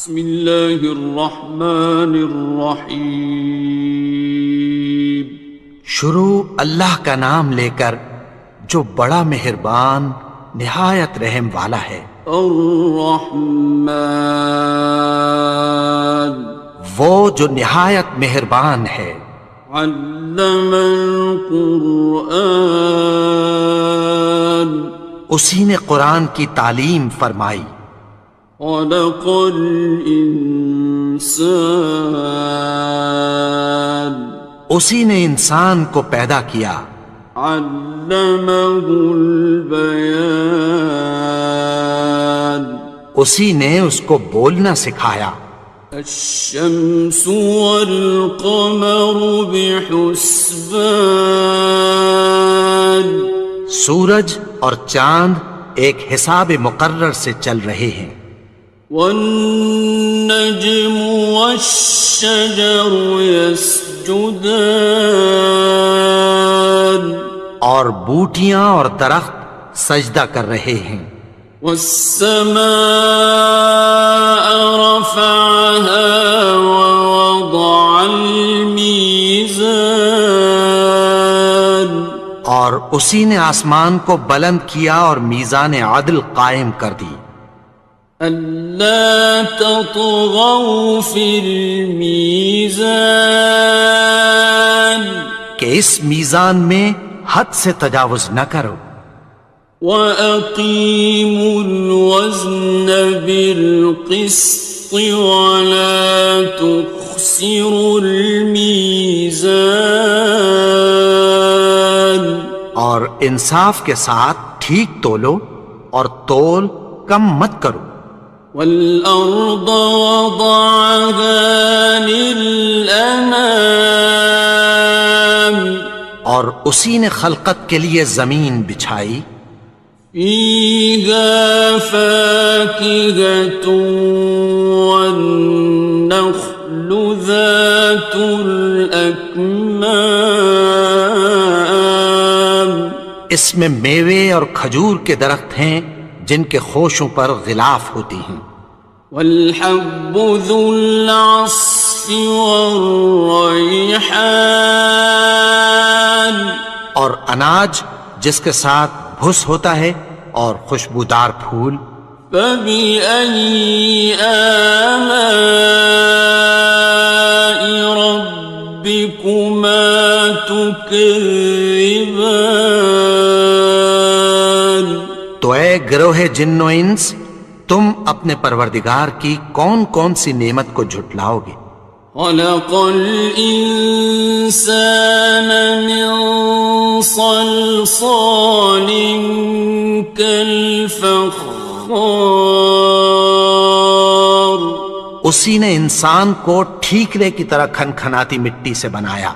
بسم اللہ الرحمن الرحیم۔ شروع اللہ کا نام لے کر جو بڑا مہربان نہایت رحم والا ہے۔ الرحمن، وہ جو نہایت مہربان ہے۔ علم القرآن، اسی نے قرآن کی تعلیم فرمائی۔ خلق الانسان، اسی نے انسان کو پیدا کیا۔ علمہ البیان، اسی نے اس کو بولنا سکھایا۔ الشمس والقمر بحسبان، سورج اور چاند ایک حساب مقرر سے چل رہے ہیں۔ والنجم والشجر يسجدان، اور بوٹیاں اور درخت سجدہ کر رہے ہیں۔ والسماء رفعها ووضع الميزان، اور اسی نے آسمان کو بلند کیا اور میزان عدل قائم کر دی۔ ألا تطغوا في الميزان، کہ اس میزان میں حد سے تجاوز نہ کرو۔ وَأَقِيمُوا الْوَزْنَ بِالْقِسْطِ وَلَا تُخْسِرُوا الْمِيزَانَ، اور انصاف کے ساتھ ٹھیک تولو اور تول کم مت کرو۔ وَالْأَرْضَ وَضَعَهَا لِلْأَنَامِ، اور اسی نے خلقت کے لیے زمین بچھائی۔ فِيهَا فَاكِهَةٌ وَالنَّخْلُ ذَاتُ الْأَكْمَامِ، اس میں میوے اور کھجور کے درخت ہیں جن کے خوشوں پر غلاف ہوتی ہیں۔ وَالْحَبُّ ذُو الْعَصْفِ وَالرَّيْحَانِ، اور اناج جس کے ساتھ بھس ہوتا ہے اور خوشبودار پھول۔ فَبِأَيِّ آلَاءِ رَبِّكُمَا تُكَذِّبَانِ، تو اے گروہ جن و انس، تم اپنے پروردگار کی کون کون سی نعمت کو جھٹلاؤ گے؟ خَلَقَ الْإِنسَانَ مِنْ صَلْصَالٍ كَالْفَخَّارِ، اسی نے انسان کو ٹھیکرے کی طرح کھنکھناتی مٹی سے بنایا۔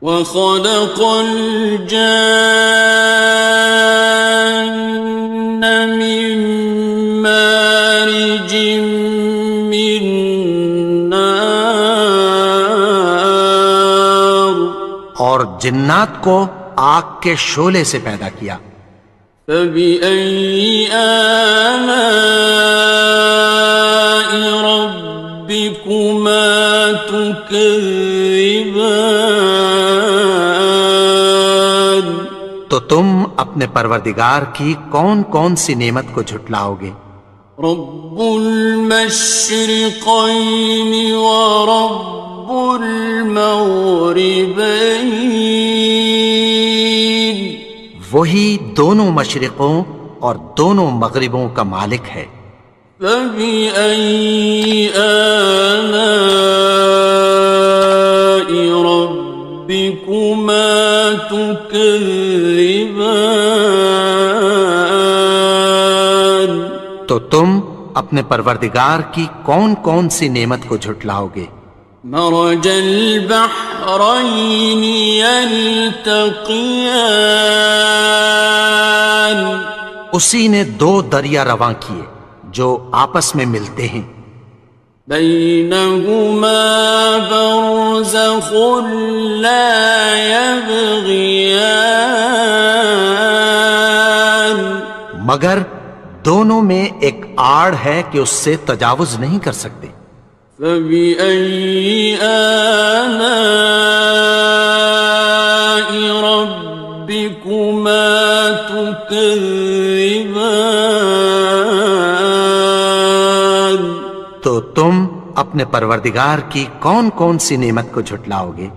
وَخَلَقَ الْجَانَّ مِن مَّارِجٍ مِّن نَّارٍ، اور جنات کو آگ کے شعلے سے پیدا کیا۔ فَبِأَيِّ آلَاءِ رَبِّكُمَا تُكَذِّبَانِ، تو تم اپنے پروردگار کی کون کون سی نعمت کو جھٹلاؤ گے؟ رب المشرقین ورب المغربین، وہی دونوں مشرقوں اور دونوں مغربوں کا مالک ہے۔ فَبِأَيِّ آلَاءِ رَبِّكُمَا تُكَذِّبَانِ، تو تم اپنے پروردگار کی کون کون سی نعمت کو جھٹلاؤ گے؟ مرج البحرین یلتقیان، اسی نے دو دریا رواں کیے جو آپس میں ملتے ہیں۔ بینہما برزخ لا یبغیان، مگر دونوں میں ایک آڑ ہے کہ اس سے تجاوز نہیں کر سکتے۔ فبأي آلاء ربكما تكذبان؟ تو تم اپنے پروردگار کی کون کون سی نعمت کو جھٹلاؤ گے؟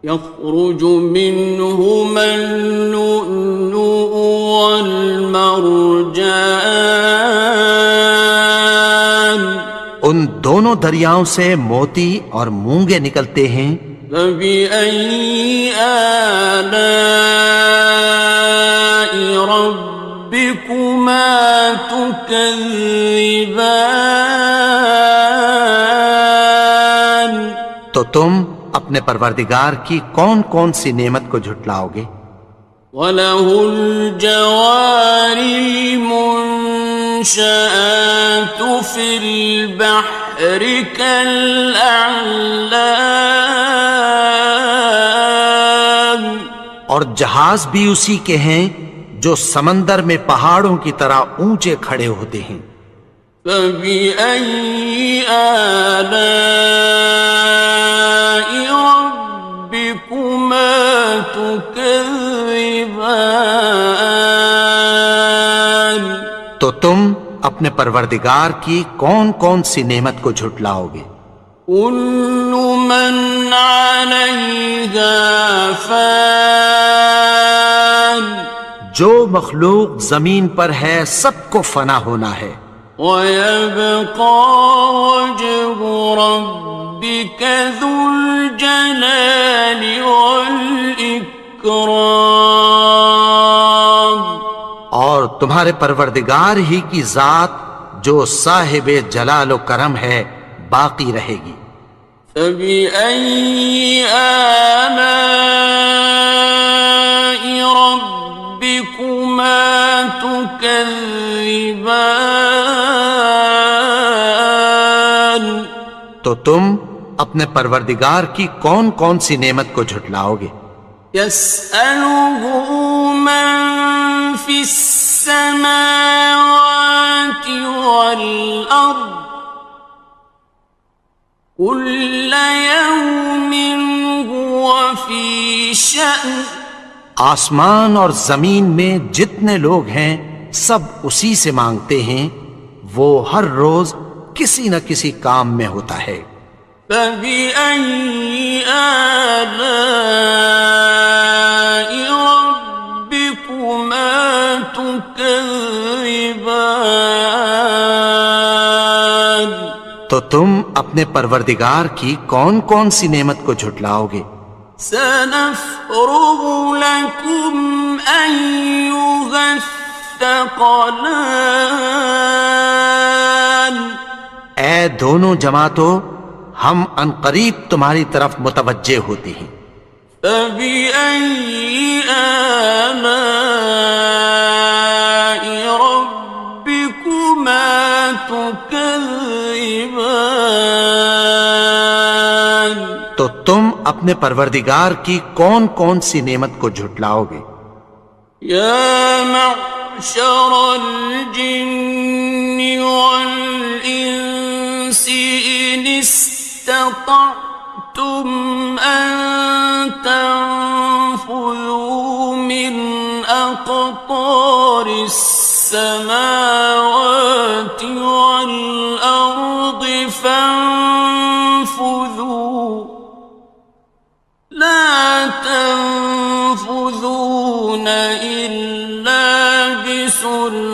يخرج منهما اللؤلؤ والمرجان، ان دونوں دریاؤں سے موتی اور مونگے نکلتے ہیں۔ فبأي آلاء ربكما تكذبان؟ تو تم اپنے پروردگار کی کون کون سی نعمت کو جھٹلاؤ گے؟ وَلَهُ الْجَوَارِ الْمُنشَآتُ فِي الْبَحْرِ كَالْأَعْلَامِ، اور جہاز بھی اسی کے ہیں جو سمندر میں پہاڑوں کی طرح اونچے کھڑے ہوتے ہیں۔ فَبِأَيِّ آلَاءِ رَبِّكُمَا تُكَذِّبَانِ؟ تو تم اپنے پروردگار کی کون کون سی نعمت کو جھٹلاؤ گے؟ كُلُّ مَنْ عَلَيْهَا فَانٍ، جو مخلوق زمین پر ہے سب کو فنا ہونا ہے۔ وَيَبْقَى وَجْهُ رَبِّكَ ذُو الْجَلَالِ وَالْإِكْرَامِ، اور تمہارے پروردگار ہی کی ذات جو صاحب جلال و کرم ہے باقی رہے گی۔ فَبِأَيِّ آلَاءِ رَبِّكُمَا تُكَذِّبَانِ؟ تو تم اپنے پروردگار کی کون کون سی نعمت کو جھٹلاؤ گے؟ يَسْأَلُهُ مَن فِي السَّمَاوَاتِ وَالْأَرْضِ كُلَّ يَوْمٍ هُوَ فِي شَأْنٍ، آسمان اور زمین میں جتنے لوگ ہیں سب اسی سے مانگتے ہیں، وہ ہر روز کسی نہ کسی کام میں ہوتا ہے۔ فَبِأَيِّ آلَاءِ رَبِّكُمَا تُكَذِّبَانِ؟ تو تم اپنے پروردگار کی کون کون سی نعمت کو جھٹلاؤ گے؟ سَنَفْرُغُ لَكُمْ أَيُّهَ الثَّقَلَانِ، اے دونوں جماعتوں، ہم عنقریب تمہاری طرف متوجہ ہوتے ہیں۔ فَبِأَيِّ آلَاءِ رَبِّكُمَا تُكَذِّبَانِ؟ تو تم اپنے پروردگار کی کون کون سی نعمت کو جھٹلاؤ گے؟ يَا مَعْشَرَ الْجِنِّ وَالْإِنسِ إِنِ اسْتَطَعْتُمْ أَن تَنفُذُوا مِنْ أَقْطَارِ السَّمَاوَاتِ وَالْأَرْضِ فَانفُذُوا لَا تَنفُذُونَ إِلَّا بِسُلْطَانٍ۔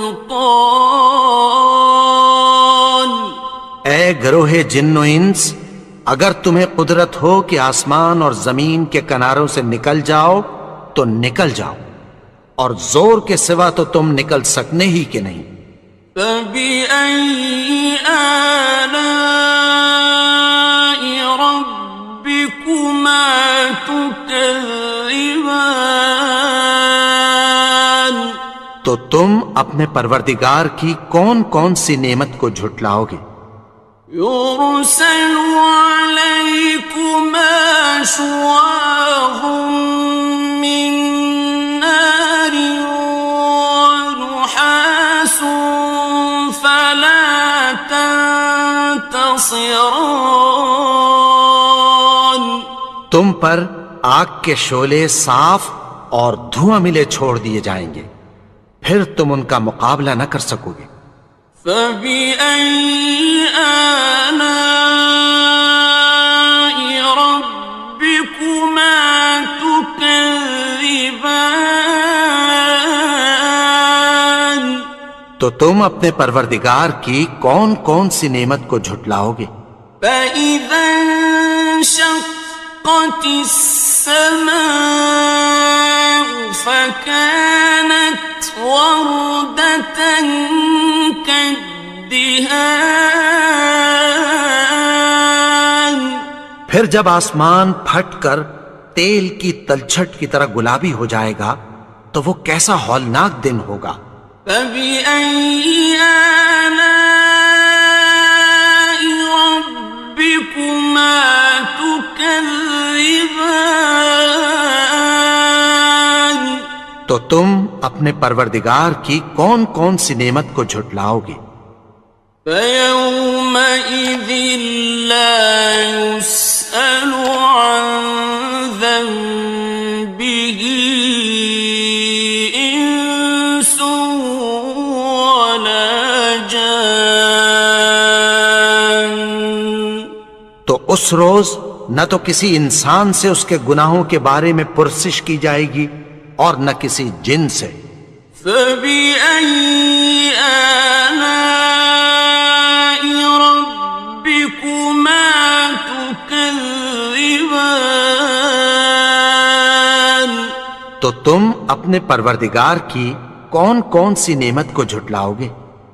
اے گروہ جن و انس، اگر تمہیں قدرت ہو کہ آسمان اور زمین کے کناروں سے نکل جاؤ تو نکل جاؤ، اور زور کے سوا تو تم نکل سکنے ہی کہ نہیں۔ فَبِأَيِّ آلَاءِ رَبِّكُمَا تُكَذِّبَانِ؟ تو تم اپنے پروردگار کی کون کون سی نعمت کو جھٹلاؤ گے؟ يُرْسَلُ عَلَيْكُمَا شُوَاظٌ مِّن نَّارٍ وَنُحَاسٌ فَلَا ينتصران تم پر آگ کے شعلے صاف اور دھواں ملے چھوڑ دیے جائیں گے، پھر تم ان کا مقابلہ نہ کر سکو گے۔ فبأي آلاء ربكما تكذبان تو تم اپنے پروردگار کی کون کون سی نعمت کو جھٹلاؤ گے؟ فإذا انشقت السماء فكانت وردة كالدهان پھر جب آسمان پھٹ کر تیل کی تلچھٹ کی طرح گلابی ہو جائے گا تو وہ کیسا ہولناک دن ہوگا۔ فبأي آلاء ربكما تكذبان تو تم اپنے پروردگار کی کون کون سی نعمت کو جھٹلاؤ گے؟ فيومئذ لا يسأل عن ذنبه إنس ولا جان تو اس روز نہ تو کسی انسان سے اس کے گناہوں کے بارے میں پرسش کی جائے گی اور نہ کسی جن سے۔ فبأي آلاء ربكما تكذبان تو تم اپنے پروردگار کی کون کون سی نعمت کو جھٹلاؤ گے؟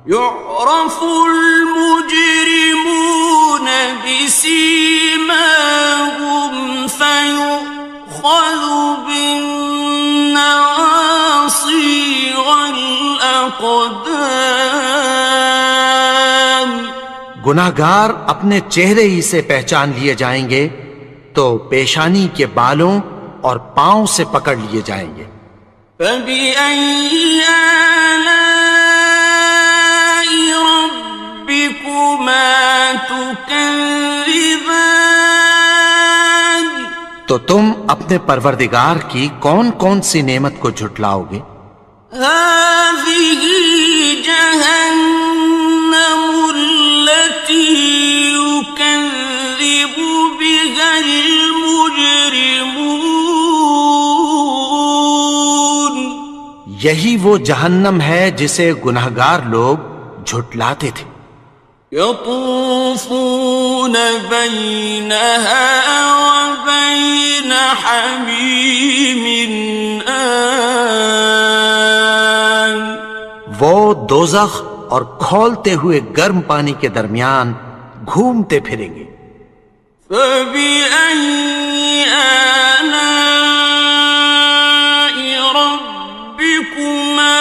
يعرف المجرمون بسيماهم فيؤخذ بالنواصي والأقدام گناہگار اپنے چہرے ہی سے پہچان لیے جائیں گے تو پیشانی کے بالوں اور پاؤں سے پکڑ لیے جائیں گے۔ فبأي آلاء ربكما تكذبان تو تم اپنے پروردگار کی کون کون سی نعمت کو جھٹلاؤ گے؟ هذه جهنم التي يكذب بها المجرمون یہی وہ جہنم ہے جسے گناہگار لوگ جھٹلاتے تھے۔ يطوفون بينها وبين حميم آن وہ دوزخ اور کھولتے ہوئے گرم پانی کے درمیان گھومتے پھریں گے۔ فبأي آلاء ربكما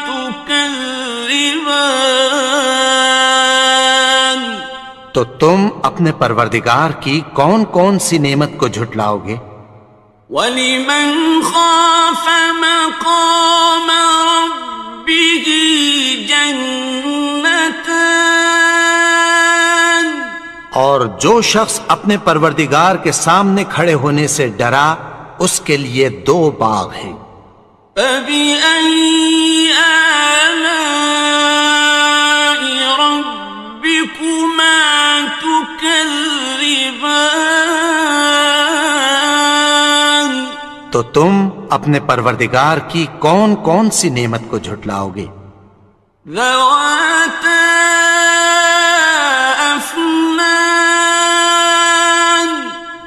تكذبان تو تم اپنے پروردگار کی کون کون سی نعمت کو جھٹلاؤ گے؟ وَلِمَنْ خَافَ مَقَامَ رَبِّهِ جَنَّتَانِ اور جو شخص اپنے پروردگار کے سامنے کھڑے ہونے سے ڈرا اس کے لیے دو باغ ہیں۔ فَبِأَيِّ آلَاءِ رَبِّكُمَا تُكَذِّبَانِ تو تم اپنے پروردگار کی کون کون سی نعمت کو جھٹلاؤ گے؟ ذَوَاتَا أَفْنَانٍ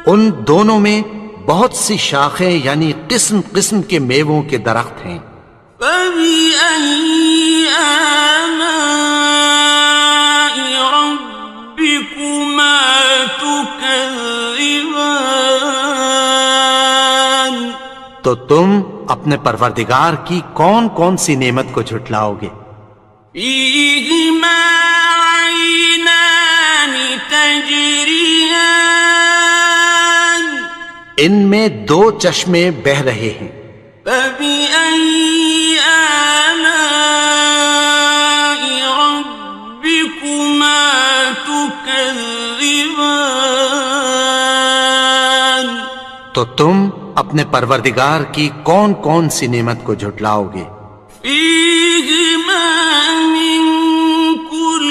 ان دونوں میں بہت سی شاخیں یعنی قسم قسم کے میووں کے درخت ہیں۔ فَبِأَيِّ آلَاءِ رَبِّكُمَا تُكَذِّبَانِ تو تم اپنے پروردگار کی کون کون سی نعمت کو جھٹلاؤ گے؟ فِيهِمَا عَيْنَانِ تَجْرِيَانِ ان میں دو چشمے بہہ رہے ہیں۔ فَبِأَيِّ آلَاءِ رَبِّكُمَا تُكَذِّبَانِ تو تم اپنے پروردگار کی کون کون سی نعمت کو جھٹلاؤ گے؟ فیہما من کل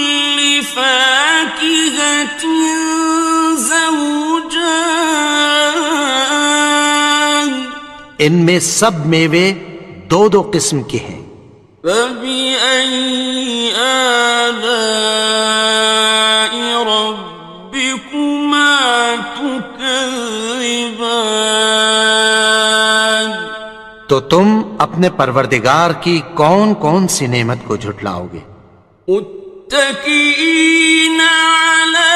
فاکہۃ زوجان، ان میں سب میوے دو دو قسم کے ہیں۔ فبأي آلاء ربكما تكذبان، تو تم اپنے پروردگار کی کون کون سی نعمت کو جھٹلاؤ گے؟ متكئين على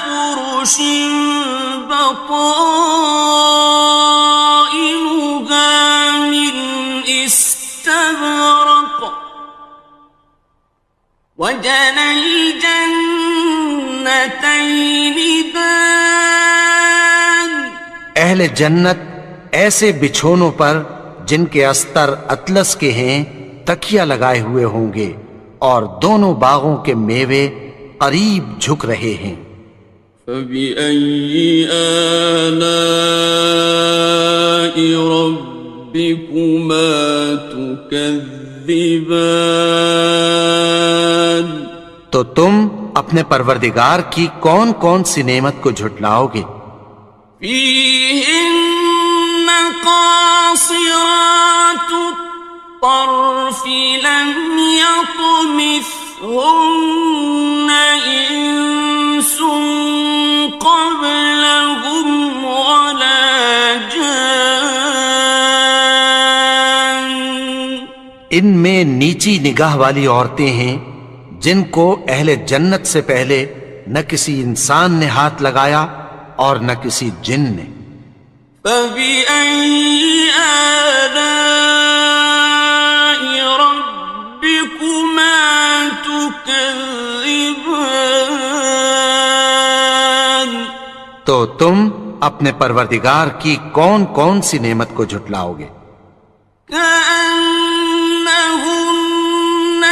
فرش بطائنها من استبرق، وجنى الجنتين دان، اہل جنت ایسے بچھونوں پر جن کے استر اطلس کے ہیں تکیہ لگائے ہوئے ہوں گے، اور دونوں باغوں کے میوے قریب جھک رہے ہیں۔ فبأي آلاء ربكما تكذبان، تو تم اپنے پروردگار کی کون کون سی نعمت کو جھٹلاؤ گے؟ فيهن قاصرات الطرف لم يطمثهن إنس قبلهم ولا جان، ان میں نیچی نگاہ والی عورتیں ہیں جن کو اہل جنت سے پہلے نہ کسی انسان نے ہاتھ لگایا اور نہ کسی جن نے۔ فبأي آلاء ربكما تكذبان، تو تم اپنے پروردگار کی کون کون سی نعمت کو جھٹلاؤ گے؟ كأنهن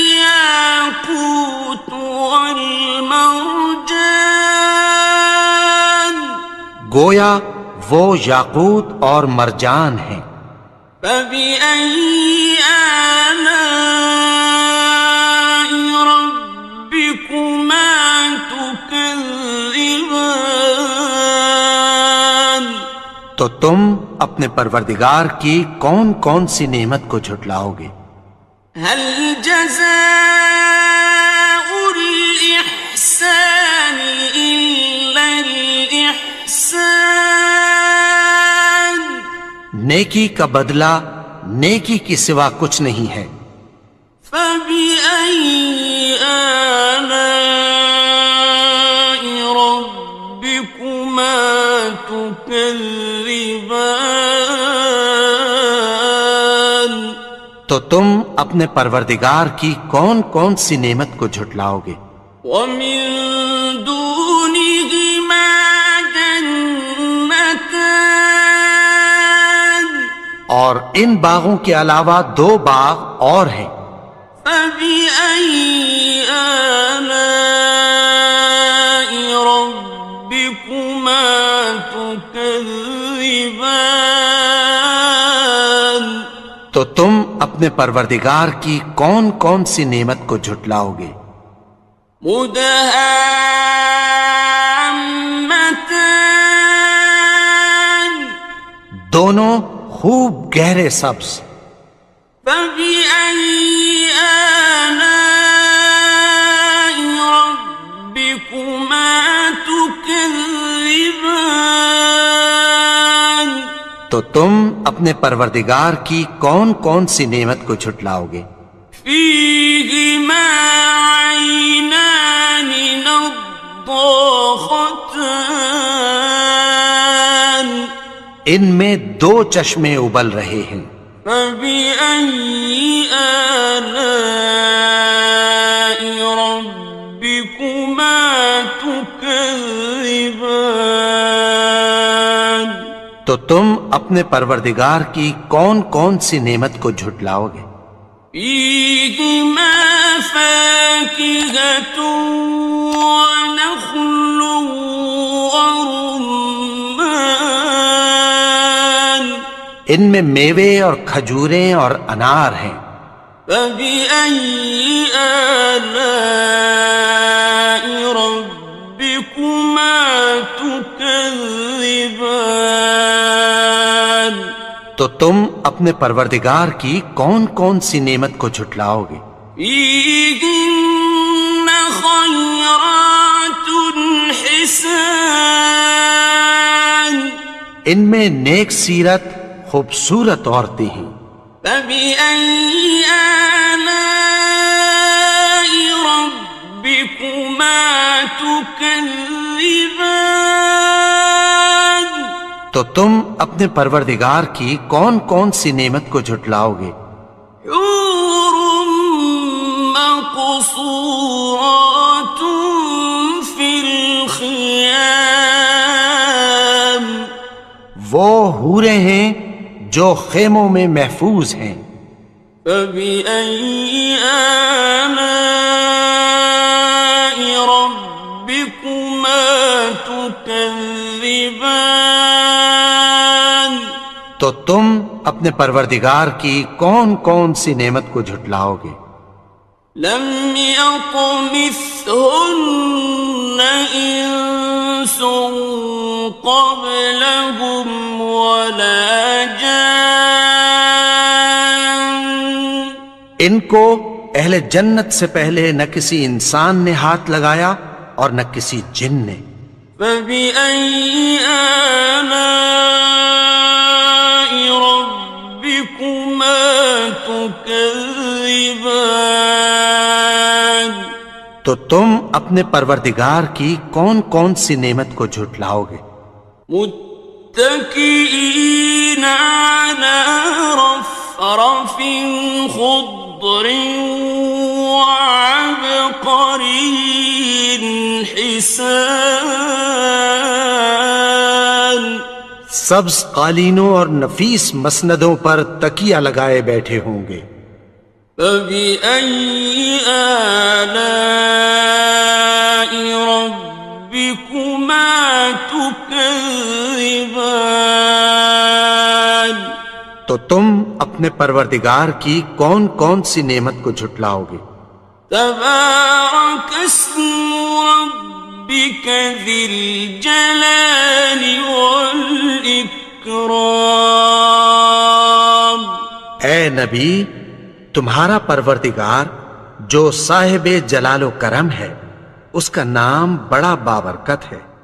الياقوت والمرجان، گویا وہ یاقوت اور مرجان ہیں۔ فبأي آلاء ربكما تكذبان، تو تم اپنے پروردگار کی کون کون سی نعمت کو جھٹلاؤ گے؟ هل جزاء الإحسان إلا الإحسان، نیکی کا بدلہ نیکی کی سوا کچھ نہیں ہے۔ فبأي آلاء ربكما تكذبان، تو تم اپنے پروردگار کی کون کون سی نعمت کو جھٹلاؤ گے؟ ومن دونهما جنتان، اور ان باغوں کے علاوہ دو باغ اور ہیں۔ فبأي آلاء ربكما تكذبان، تو تم اپنے پروردگار کی کون کون سی نعمت کو جھٹلاؤ گے؟ مدهامتان، دونوں خوب گہرے سبز۔ فبأي آلاء ربكما تكذبان، تو تم اپنے پروردگار کی کون کون سی نعمت کو جھٹلاؤ گے؟ فيهما عينان نضاختان، ان میں دو چشمے ابل رہے ہیں۔ فبأي آلاء ربكما تكذبان، تو تم اپنے پروردگار کی کون کون سی نعمت کو جھٹلاؤ گے؟ فيهما فاكهة ونخل ورمان، ان میں میوے اور کھجوریں اور انار ہیں۔ فبأي آلاء ربكما تكذبان؟ تو تم اپنے پروردگار کی کون کون سی نعمت کو جھٹلاؤ گے؟ فيهن خيرات حسان، ان میں نیک سیرت خوبصورت عورتیں ہیں۔ فبأي آلاء ربكما تكذبان؟ تو تم اپنے پروردگار کی کون کون سی نعمت کو جھٹلاؤ گے؟ حور مقصورات في الخيام، وہ حوریں ہیں جو خیموں میں محفوظ ہیں۔ فبأي آلاء ربكما تكذبان؟ تو تم اپنے پروردگار کی کون کون سی نعمت کو جھٹلاؤ گے؟ لم يطمثهن إنس قبلهم ولا جان، ان کو اہل جنت سے پہلے نہ کسی انسان نے ہاتھ لگایا اور نہ کسی جن نے۔ فبأي آلاء ربكما تكذبان؟ تو تم اپنے پروردگار کی کون کون سی نعمت کو جھٹلاؤ گے؟ متكئين على رفرف خضر وعبقري حسان، سبز قالینوں اور نفیس مسندوں پر تکیہ لگائے بیٹھے ہوں گے۔ فبأي آلاء ربكما تكذبان؟ تو تم اپنے پروردگار کی کون کون سی نعمت کو جھٹلاؤ گے؟ تبارك اسم ربك ذي الجلال والإكرام۔ اے نبی، تمہارا پروردگار جو صاحب جلال و کرم ہے، اس کا نام بڑا بابرکت ہے۔